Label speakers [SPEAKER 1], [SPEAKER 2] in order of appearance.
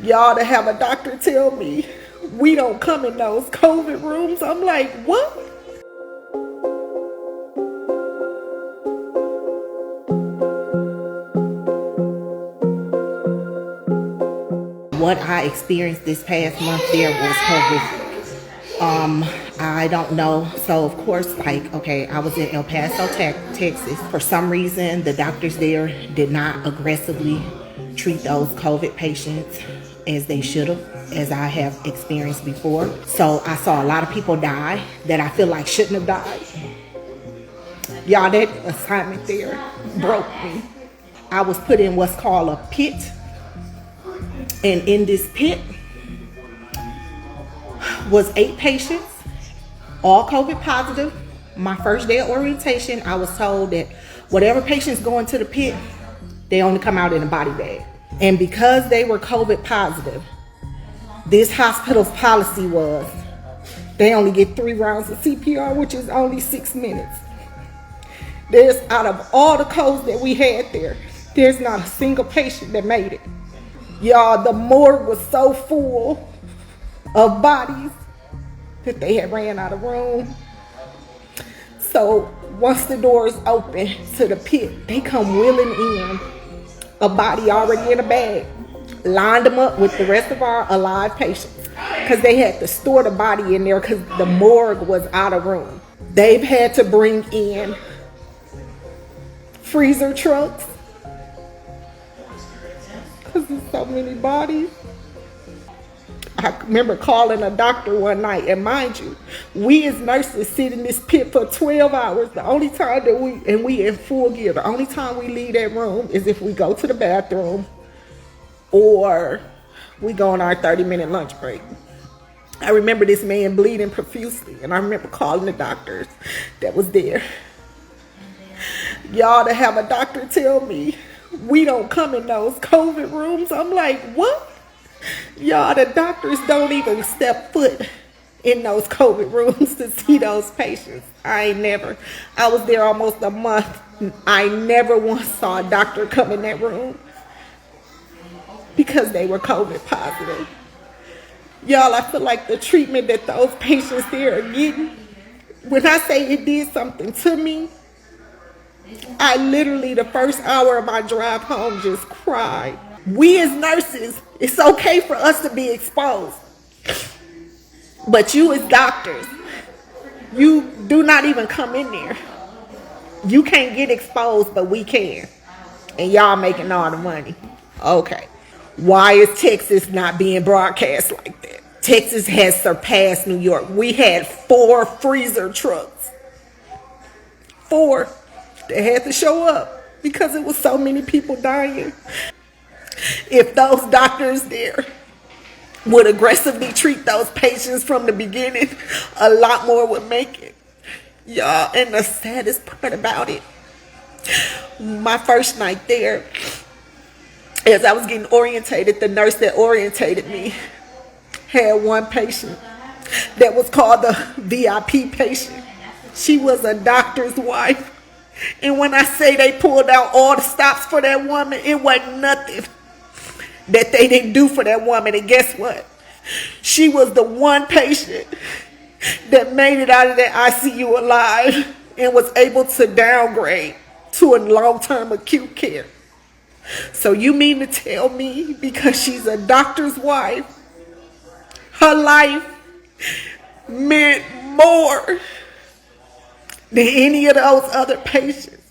[SPEAKER 1] Y'all, to have a doctor tell me we don't come in those COVID rooms, I'm like, what? What I experienced this past month there was horrific. I don't know. So of course, okay, I was in El Paso, Texas. For some reason, the doctors there did not aggressively treat those COVID patients as they should have, as I have experienced before. So I saw a lot of people die that I feel like shouldn't have died. Y'all, that assignment there broke me. I was put in what's called a pit. And in this pit was 8 patients, all COVID positive. My first day of orientation, I was told that whatever patients go into the pit, they only come out in a body bag. And because they were COVID positive, this hospital's policy was they only get 3 rounds of CPR, which is only 6 minutes. Out of all the codes that we had there, there's not a single patient that made it. Y'all, the morgue was so full of bodies that they had ran out of room. So once the doors open to the pit, they come wheeling in a body already in a bag, lined them up with the rest of our alive patients because they had to store the body in there because the morgue was out of room. They've had to bring in freezer trucks because there's so many bodies. I remember calling a doctor one night, and mind you, we as nurses sit in this pit for 12 hours. The only time that we in full gear, the only time we leave that room is if we go to the bathroom or we go on our 30-minute lunch break. I remember this man bleeding profusely, and I remember calling the doctors that was there. Y'all, to have a doctor tell me we don't come in those COVID rooms, I'm like, what? Y'all, the doctors don't even step foot in those COVID rooms to see those patients. I was there almost a month. I never once saw a doctor come in that room because they were COVID positive. Y'all, I feel like the treatment that those patients there are getting, when I say it did something to me, I literally, the first hour of my drive home, just cried. We as nurses, it's okay for us to be exposed. But you as doctors, you do not even come in there. You can't get exposed, but we can. And y'all making all the money. Okay. Why is Texas not being broadcast like that? Texas has surpassed New York. We had 4 freezer trucks. 4. They had to show up because it was so many people dying. If those doctors there would aggressively treat those patients from the beginning, a lot more would make it. Y'all, and the saddest part about it, my first night there, as I was getting orientated, the nurse that orientated me had one patient that was called the VIP patient. She was a doctor's wife. And when I say they pulled out all the stops for that woman, it wasn't nothing that they didn't do for that woman. And guess what? She was the one patient that made it out of that ICU alive and was able to downgrade to a long-term acute care. So you mean to tell me because she's a doctor's wife, her life meant more than any of those other patients?